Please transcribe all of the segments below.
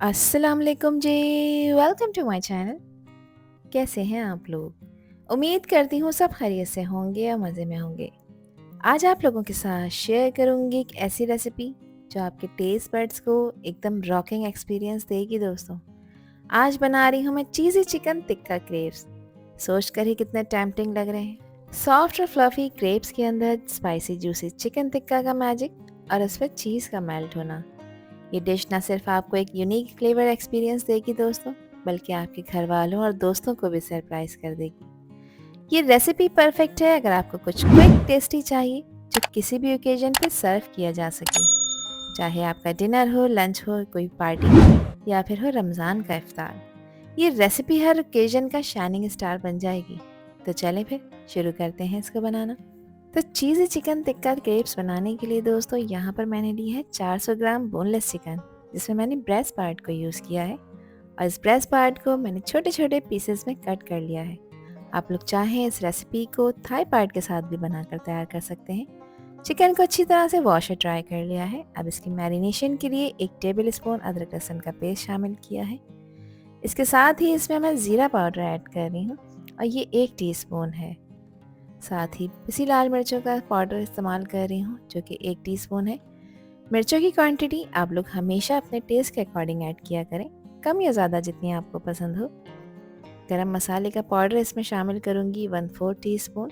अस्सलाम वालेकुम जी। Welcome to my channel. कैसे हैं आप लोग? उम्मीद करती हूँ सब खैरियत से होंगे और मज़े में होंगे। आज आप लोगों के साथ शेयर करूँगी एक ऐसी रेसिपी जो आपके टेस्ट बड्स को एकदम रॉकिंग एक्सपीरियंस देगी दोस्तों। आज बना रही हूँ मैं चीज़ी चिकन टिक्का क्रेप्स। सोच कर ही कितने टेम्पटिंग लग रहे हैं। सॉफ्ट और फ्लफी क्रेप्स के अंदर स्पाइसी जूसी चिकन टिक्का का मैजिक और उस पर चीज़ का मेल्ट होना। ये डिश न सिर्फ आपको एक यूनिक फ्लेवर एक्सपीरियंस देगी दोस्तों, बल्कि आपके घर वालों और दोस्तों को भी सरप्राइज कर देगी। ये रेसिपी परफेक्ट है अगर आपको कुछ क्विक टेस्टी चाहिए जो किसी भी ओकेजन पे सर्व किया जा सके। चाहे आपका डिनर हो, लंच हो, कोई पार्टी हो या फिर हो रमज़ान का इफ्तार। ये रेसिपी हर ओकेजन का शाइनिंग स्टार बन जाएगी। तो चलें फिर शुरू करते हैं इसको बनाना। तो चीज़ी चिकन टिक्का क्रेप्स बनाने के लिए दोस्तों यहाँ पर मैंने ली है 400 ग्राम बोनलेस चिकन, जिसमें मैंने ब्रेस्ट पार्ट को यूज़ किया है और इस ब्रेस्ट पार्ट को मैंने छोटे छोटे पीसेस में कट कर लिया है। आप लोग चाहें इस रेसिपी को थाई पार्ट के साथ भी बनाकर तैयार कर सकते हैं। चिकन को अच्छी तरह से वॉश और ड्राई कर लिया है। अब इसकी मैरिनेशन के लिए 1 टेबल स्पून अदरक लहसुन का पेस्ट शामिल किया है। इसके साथ ही इसमें मैं ज़ीरा पाउडर ऐड कर रही हूँ और ये 1 टीस्पून है। साथ ही पिसी लाल मिर्चों का पाउडर इस्तेमाल कर रही हूँ जो कि 1 टीस्पून है। मिर्चों की क्वांटिटी आप लोग हमेशा अपने टेस्ट के अकॉर्डिंग ऐड किया करें, कम या ज़्यादा जितनी आपको पसंद हो। गरम मसाले का पाउडर इसमें शामिल करूँगी 1/4 टीस्पून।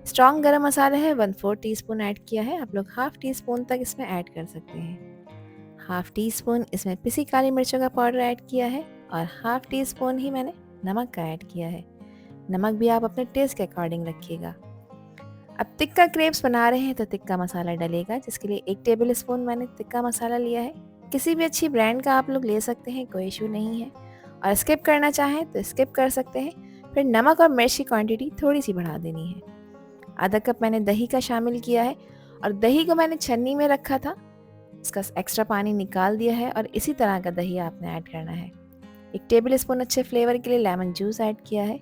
स्ट्रॉन्ग गरम मसाला है 1/4 टीस्पून ऐड किया है। आप लोग हाफ टी स्पून तक इसमें ऐड कर सकते हैं। हाफ टी स्पून इसमें पिसी काली मिर्चों का पाउडर ऐड किया है और हाफ टी स्पून ही मैंने नमक का ऐड किया है। नमक भी आप अपने टेस्ट के अकॉर्डिंग रखिएगा। अब टिक्का क्रेप्स बना रहे हैं तो टिक्का मसाला डलेगा, जिसके लिए 1 टेबल स्पून मैंने टिक्का मसाला लिया है। किसी भी अच्छी ब्रांड का आप लोग ले सकते हैं, कोई इशू नहीं है। और स्किप करना चाहें तो स्किप कर सकते हैं। फिर नमक और मिर्च की क्वांटिटी थोड़ी सी बढ़ा देनी है। आधा कप मैंने दही का शामिल किया है और दही को मैंने छन्नी में रखा था, इसका एक्स्ट्रा पानी निकाल दिया है और इसी तरह का दही आपने ऐड करना है। 1 टेबल स्पून अच्छे फ्लेवर के लिए लेमन जूस ऐड किया है।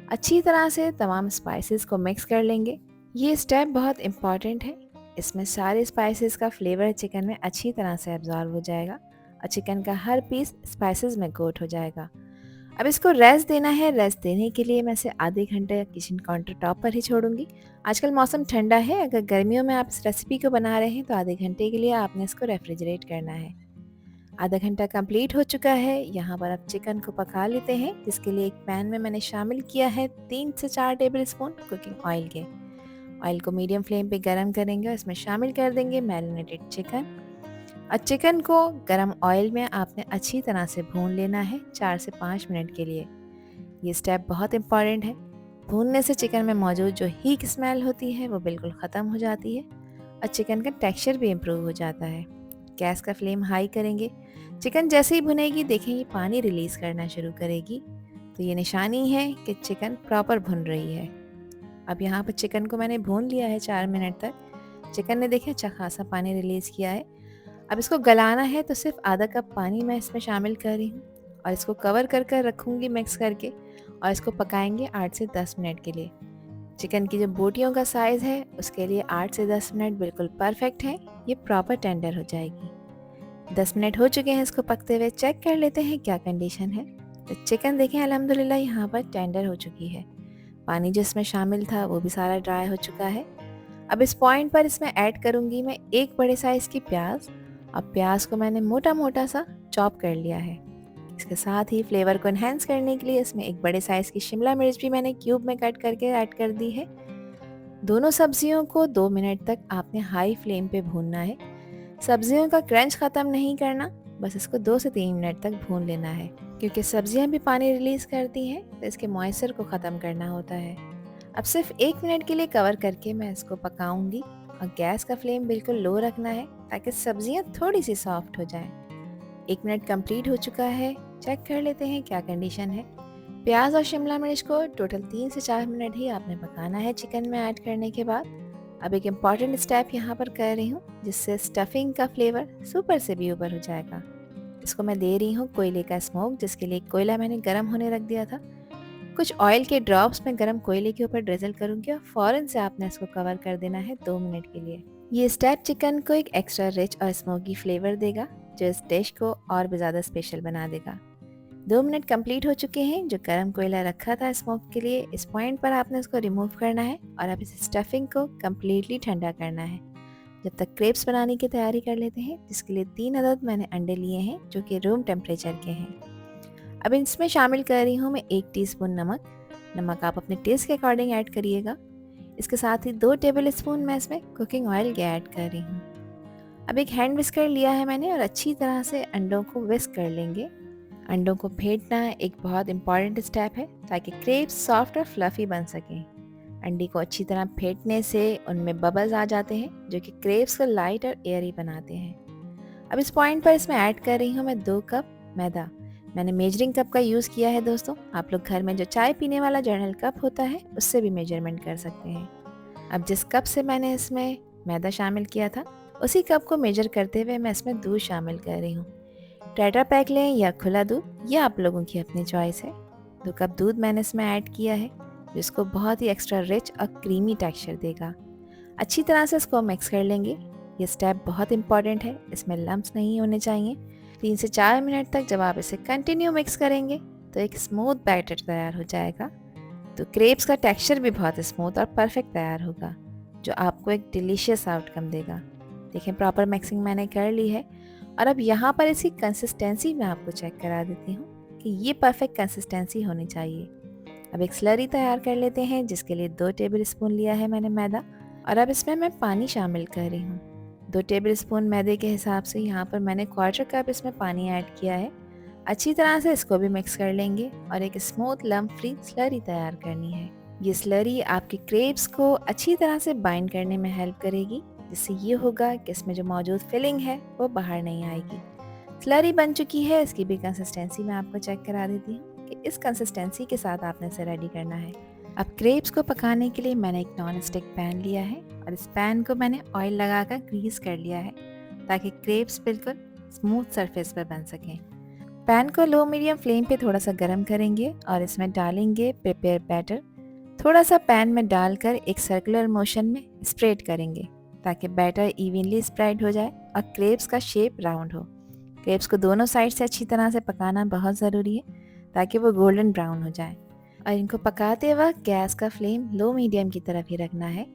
अच्छी तरह से तमाम स्पाइसेस को मिक्स कर लेंगे। ये स्टेप बहुत इम्पॉर्टेंट है। इसमें सारे स्पाइसेस का फ्लेवर चिकन में अच्छी तरह से एब्जॉर्ब हो जाएगा और चिकन का हर पीस स्पाइसेस में कोट हो जाएगा। अब इसको रेस्ट देना है। रेस्ट देने के लिए मैं इसे आधे घंटे किचन काउंटर टॉप पर ही छोड़ूंगी। आजकल मौसम ठंडा है, अगर गर्मियों में आप इस रेसिपी को बना रहे हैं तो आधे घंटे के लिए आपने इसको रेफ्रिजरेट करना है। आधा घंटा कंप्लीट हो चुका है। यहाँ पर अब चिकन को पका लेते हैं, जिसके लिए एक पैन में मैंने शामिल किया है 3 से 4 टेबल स्पून कुकिंग ऑयल के। ऑयल को मीडियम फ्लेम पे गरम करेंगे और इसमें शामिल कर देंगे मैरिनेटेड चिकन। और चिकन को गरम ऑयल में आपने अच्छी तरह से भून लेना है 4 से 5 मिनट के लिए। ये स्टेप बहुत इम्पॉर्टेंट है। भूनने से चिकन में मौजूद जो हीट स्मेल होती है वो बिल्कुल ख़त्म हो जाती है और चिकन का टेक्सचर भी इम्प्रूव हो जाता है। गैस का फ्लेम हाई करेंगे। चिकन जैसे ही भुनेगी देखें ये पानी रिलीज़ करना शुरू करेगी, तो ये निशानी है कि चिकन प्रॉपर भुन रही है। अब यहाँ पर चिकन को मैंने भून लिया है 4 मिनट तक। चिकन ने देखिए अच्छा खासा पानी रिलीज़ किया है। अब इसको गलाना है तो सिर्फ आधा कप पानी मैं इसमें शामिल कर रही हूँ और इसको कवर कर कर रखूँगी मिक्स करके और इसको पकाएंगे 8 से 10 मिनट के लिए। चिकन की जो बोटियों का साइज़ है उसके लिए 8 से 10 मिनट बिल्कुल परफेक्ट है। ये प्रॉपर टेंडर हो जाएगी। 10 मिनट हो चुके हैं इसको पकते हुए। चेक कर लेते हैं क्या कंडीशन है। तो चिकन देखें अल्हम्दुलिल्लाह यहाँ पर टेंडर हो चुकी है। पानी जो इसमें शामिल था वो भी सारा ड्राई हो चुका है। अब इस पॉइंट पर इसमें ऐड करूँगी मैं 1 बड़े साइज़ की प्याज। अब प्याज को मैंने मोटा मोटा सा चॉप कर लिया है। इसके साथ ही फ्लेवर को एनहेंस करने के लिए इसमें 1 बड़े साइज़ की शिमला मिर्च भी मैंने क्यूब में कट करके ऐड कर दी है। दोनों सब्जियों को 2 मिनट तक आपने हाई फ्लेम पे भूनना है। सब्जियों का क्रंच ख़त्म नहीं करना, बस इसको 2 से 3 मिनट तक भून लेना है। क्योंकि सब्जियां भी पानी रिलीज़ करती हैं तो इसके मॉइस्चर को ख़त्म करना होता है। अब सिर्फ 1 मिनट के लिए कवर करके मैं इसको पकाऊंगी और गैस का फ्लेम बिल्कुल लो रखना है ताकि सब्जियां थोड़ी सी सॉफ्ट हो जाएं। 1 मिनट कंप्लीट हो चुका है। चेक कर लेते हैं क्या कंडीशन है। प्याज और शिमला मिर्च को टोटल 3 से 4 मिनट ही आपने पकाना है चिकन में ऐड करने के बाद। अब एक इम्पॉर्टेंट स्टेप यहाँ पर कर रही हूँ जिससे स्टफिंग का फ्लेवर सुपर से भी ऊपर हो जाएगा। इसको मैं दे रही हूँ कोयले का स्मोक, जिसके लिए कोयला मैंने गर्म होने रख दिया था। कुछ ऑयल के ड्रॉप्स मैं गर्म कोयले के ऊपर ड्रिजल करूँगी और फ़ौरन से आपने इसको कवर कर देना है 2 मिनट के लिए। ये स्टेप चिकन को एक एक्स्ट्रा रिच और स्मोकी फ्लेवर देगा। जो इस डिश को और भी ज़्यादा स्पेशल बना देगा। 2 मिनट कंप्लीट हो चुके हैं। जो गरम कोयला रखा था स्मोक के लिए, इस पॉइंट पर आपने उसको रिमूव करना है और अब इस स्टफिंग को कम्प्लीटली ठंडा करना है। जब तक क्रेप्स बनाने की तैयारी कर लेते हैं, जिसके लिए 3 अदद मैंने अंडे लिए हैं जो कि रूम टेम्परेचर के हैं। अब इसमें शामिल कर रही हूँ मैं 1 टीस्पून नमक। नमक आप अपने टेस्ट के अकॉर्डिंग ऐड करिएगा। इसके साथ ही 2 टेबल स्पून मैं इसमें कुकिंग ऑयल के ऐड कर रही हूँ। अब एक हैंड विस्कर लिया है मैंने और अच्छी तरह से अंडों को विस्क कर लेंगे। अंडों को फेंटना एक बहुत इंपॉर्टेंट स्टेप है ताकि क्रेप्स सॉफ्ट और फ्लफ़ी बन सकें। अंडे को अच्छी तरह फेंटने से उनमें बबल्स आ जाते हैं जो कि क्रेप्स को लाइट और एयरी बनाते हैं। अब इस पॉइंट पर इसमें ऐड कर रही हूँ मैं 2 कप मैदा। मैंने मेजरिंग कप का यूज़ किया है दोस्तों। आप लोग घर में जो चाय पीने वाला जर्नल कप होता है उससे भी मेजरमेंट कर सकते हैं। अब जिस कप से मैंने इसमें मैदा शामिल किया था, उसी कप को मेजर करते हुए मैं इसमें दूध शामिल कर रही हूँ। टेट्रा पैक लें या खुला दूध, ये आप लोगों की अपनी चॉइस है। 2 कप दूध मैंने इसमें ऐड किया है, जिसको बहुत ही एक्स्ट्रा रिच और क्रीमी टेक्सचर देगा। अच्छी तरह से इसको मिक्स कर लेंगे। ये स्टेप बहुत इंपॉर्टेंट है, इसमें लम्प्स नहीं होने चाहिए। 3 से 4 मिनट तक जब आप इसे कंटिन्यू मिक्स करेंगे तो एक स्मूथ बैटर तैयार हो जाएगा। तो क्रेप्स का टेक्सचर भी बहुत स्मूथ और परफेक्ट तैयार होगा, जो आपको एक डिलीशियस आउटकम देगा। देखें, प्रॉपर मिक्सिंग मैंने कर ली है और अब यहाँ पर इसकी कंसिस्टेंसी मैं आपको चेक करा देती हूँ कि ये परफेक्ट कंसिस्टेंसी होनी चाहिए। अब एक स्लरी तैयार कर लेते हैं, जिसके लिए 2 टेबल स्पून लिया है मैंने मैदा और अब इसमें मैं पानी शामिल कर रही हूँ। 2 टेबल स्पून मैदे के हिसाब से यहाँ पर मैंने 1/4 कप इसमें पानी ऐड किया है। अच्छी तरह से इसको भी मिक्स कर लेंगे और एक स्मूथ लम्प फ्री स्लरी तैयार करनी है। ये स्लरी आपके क्रेप्स को अच्छी तरह से बाइंड करने में हेल्प करेगी, जिससे ये होगा कि इसमें जो मौजूद फिलिंग है वो बाहर नहीं आएगी। स्लरी बन चुकी है, इसकी भी कंसिस्टेंसी मैं आपको चेक करा देती हूँ कि इस कंसिस्टेंसी के साथ आपने इसे रेडी करना है। अब क्रेप्स को पकाने के लिए मैंने एक नॉन स्टिक पैन लिया है और इस पैन को मैंने ऑयल लगाकर ग्रीस कर लिया है ताकि क्रेप्स बिल्कुल स्मूथ सरफेस पर बन सकें। पैन को लो मीडियम फ्लेम पे थोड़ा सा गर्म करेंगे और इसमें डालेंगे प्रिपेयर बैटर। थोड़ा सा पैन में डालकर एक सर्कुलर मोशन में स्प्रेड करेंगे ताकि बैटर इवनली स्प्रेड हो जाए और क्रेप्स का शेप राउंड हो। क्रेप्स को दोनों साइड से अच्छी तरह से पकाना बहुत ज़रूरी है ताकि वो गोल्डन ब्राउन हो जाए और इनको पकाते वक्त गैस का फ्लेम लो मीडियम की तरफ ही रखना है।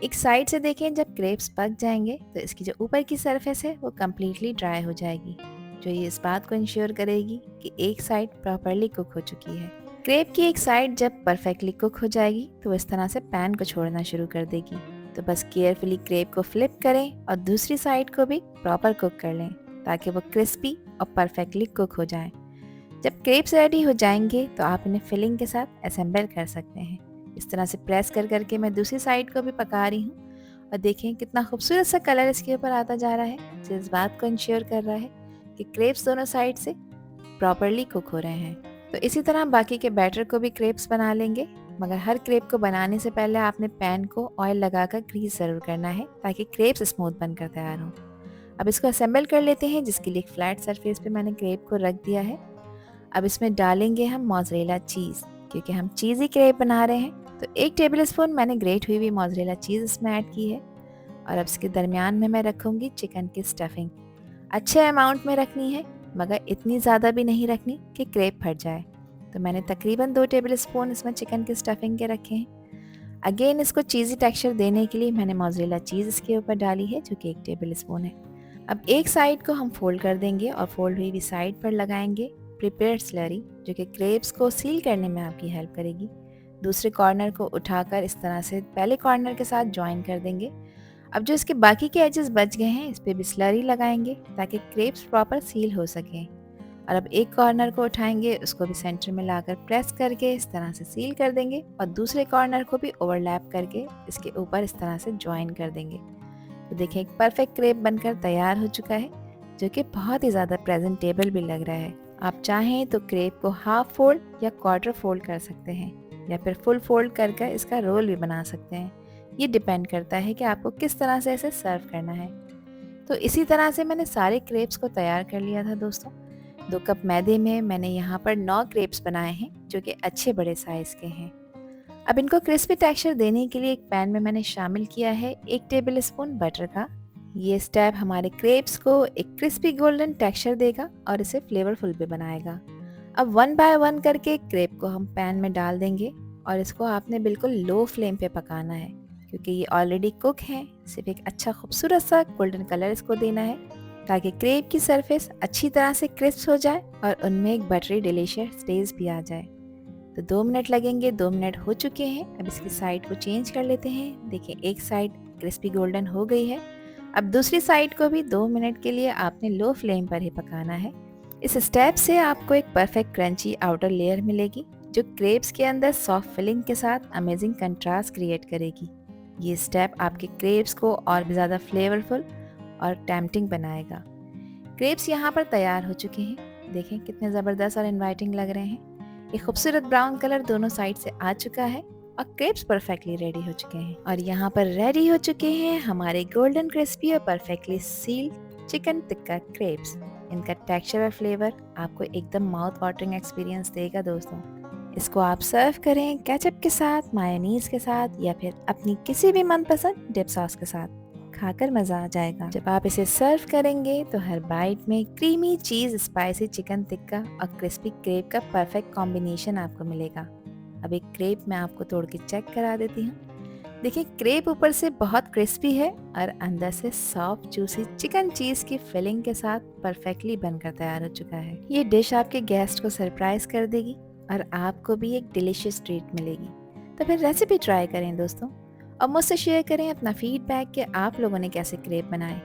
एक साइड से देखें, जब क्रेप्स पक जाएंगे तो इसकी जो ऊपर की सरफेस है वो कम्प्लीटली ड्राई हो जाएगी, जो ये इस बात को इंश्योर करेगी कि एक साइड प्रॉपरली कुक हो चुकी है। क्रेप की एक साइड जब परफेक्टली कुक हो जाएगी तो इस तरह से पैन को छोड़ना शुरू कर देगी। तो बस केयरफुली क्रेप को फ्लिप करें और दूसरी साइड को भी प्रॉपर कुक कर लें ताकि वो क्रिस्पी और परफेक्टली कुक हो जाएं। जब क्रेप्स रेडी हो जाएंगे तो आप इन्हें फिलिंग के साथ असेंबल कर सकते हैं। इस तरह से प्रेस कर करके मैं दूसरी साइड को भी पका रही हूँ और देखें कितना खूबसूरत सा कलर इसके ऊपर आता जा रहा है, जो इस बात को इंश्योर कर रहा है कि क्रेप्स दोनों साइड से प्रॉपरली कुक हो रहे हैं। तो इसी तरह बाकी के बैटर को भी क्रेप्स बना लेंगे, मगर हर क्रेप को बनाने से पहले आपने पैन को ऑयल लगाकर ग्रीस ज़रूर करना है ताकि क्रेप्स स्मूथ बनकर तैयार हों। अब इसको असेंबल कर लेते हैं, जिसके लिए एक फ्लैट सरफेस पे मैंने क्रेप को रख दिया है। अब इसमें डालेंगे हम मोज़रेला चीज़, क्योंकि हम चीज़ी क्रेप बना रहे हैं। तो 1 टेबल स्पून मैंने ग्रेट हुई हुई मोज़रेला चीज़ इसमें ऐड की है और अब इसके दरमियान में मैं रखूँगी चिकन की स्टफिंग। अच्छे अमाउंट में रखनी है, मगर इतनी ज़्यादा भी नहीं रखनी कि क्रेप फट जाए। तो मैंने तकरीबन 2 टेबल स्पून इसमें चिकन की स्टफिंग के रखे हैं। अगेन इसको चीज़ी टेक्सचर देने के लिए मैंने मोज़रेला चीज़ इसके ऊपर डाली है, जो कि 1 टेबल स्पून है। अब एक साइड को हम फोल्ड कर देंगे और फोल्ड हुई हुई साइड पर लगाएंगे प्रिपेयर्ड स्लरी, जो कि क्रेप्स को सील करने में आपकी हेल्प करेगी। दूसरे कॉर्नर को उठाकर इस तरह से पहले कॉर्नर के साथ ज्वाइन कर देंगे। अब जो इसके बाकी के एजेस बच गए हैं, इस पर भी स्लरी लगाएंगे ताकि क्रेप्स प्रॉपर सील हो सकें। और अब एक कॉर्नर को उठाएंगे, उसको भी सेंटर में लाकर प्रेस करके इस तरह से सील कर देंगे और दूसरे कॉर्नर को भी ओवरलैप करके इसके ऊपर इस तरह से ज्वाइन कर देंगे। तो देखिए, एक परफेक्ट क्रेप बनकर तैयार हो चुका है, जो कि बहुत ही ज़्यादा प्रेजेंटेबल भी लग रहा है। आप चाहें तो क्रेप को हाफ फोल्ड या क्वार्टर फोल्ड कर सकते हैं या फिर फुल फोल्ड कर कर इसका रोल भी बना सकते हैं। ये डिपेंड करता है कि आपको किस तरह से इसे सर्व करना है। तो इसी तरह से मैंने सारे क्रेप्स को तैयार कर लिया था दोस्तों। 2 कप मैदे में मैंने यहाँ पर 9 क्रेप्स बनाए हैं, जो कि अच्छे बड़े साइज़ के हैं। अब इनको क्रिस्पी टेक्सचर देने के लिए एक पैन में मैंने शामिल किया है 1 टेबल स्पून बटर का। ये स्टेप हमारे क्रेप्स को एक क्रिस्पी गोल्डन टेक्सचर देगा और इसे फ्लेवरफुल भी बनाएगा। अब वन बाय वन करके क्रेप को हम पैन में डाल देंगे और इसको आपने बिल्कुल लो फ्लेम पे पकाना है, क्योंकि ये ऑलरेडी कुक हैं। सिर्फ एक अच्छा खूबसूरत सा गोल्डन कलर इसको देना है ताकि क्रेप की सरफेस अच्छी तरह से क्रिस्प हो जाए और उनमें एक बटरी डिलीशियस टेस्ट भी आ जाए। तो 2 मिनट लगेंगे। 2 मिनट हो चुके हैं। अब इसकी साइड को चेंज कर लेते हैं। देखिए एक साइड क्रिस्पी गोल्डन हो गई है। अब दूसरी साइड को भी 2 मिनट के लिए आपने लो फ्लेम पर ही पकाना है। इस स्टेप से आपको एक परफेक्ट क्रंची आउटर लेयर मिलेगी जो क्रेप्स के अंदर सॉफ्ट फिलिंग के साथ अमेजिंग कंट्रास्ट क्रिएट करेगी। ये स्टेप आपके क्रेप्स को और भी ज़्यादा फ्लेवरफुल और टेम्पटिंग बनाएगा। क्रेप्स यहाँ पर तैयार हो चुके हैं। देखें कितने ज़बरदस्त और इनवाइटिंग लग रहे हैं। एक खूबसूरत ब्राउन कलर दोनों साइड से आ चुका है और क्रेप्स परफेक्टली रेडी हो चुके हैं। और यहाँ पर रेडी हो चुके हैं हमारे गोल्डन क्रिस्पी और perfectly sealed chicken tikka crepes. इनका टेक्सचर और फ्लेवर आपको एकदम माउथ वाटरिंग एक्सपीरियंस देगा दोस्तों। इसको आप सर्व करें केचप के साथ, मायोनीज के साथ या फिर अपनी किसी भी मनपसंद डिप सॉस के साथ। खाकर मज़ा आ जाएगा। जब आप इसे सर्व करेंगे तो हर बाइट में क्रीमी चीज़, स्पाइसी चिकन टिक्का और क्रिस्पी क्रेप का परफेक्ट कॉम्बिनेशन आपको मिलेगा। अब एक क्रेप मैं आपको तोड़ के चेक करा देती हूँ। देखिए क्रेप ऊपर से बहुत क्रिस्पी है और अंदर से सॉफ्ट जूसी चिकन चीज़ की फिलिंग के साथ परफेक्टली बनकर तैयार हो चुका है। ये डिश आपके गेस्ट को सरप्राइज कर देगी और आपको भी एक डिलीशियस ट्रीट मिलेगी। तो फिर रेसिपी ट्राई करें दोस्तों और मुझसे शेयर करें अपना फीडबैक कि आप लोगों ने कैसे क्रेप बनाए।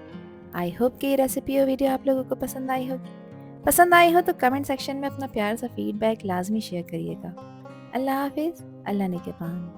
आई होप कि ये रेसिपी और वीडियो आप लोगों को पसंद आई होगी। पसंद आई हो तो कमेंट सेक्शन में अपना प्यार सा फीडबैक लाजमी शेयर करिएगा। अल्लाह हाफिज़। अल्लाह ने के पान।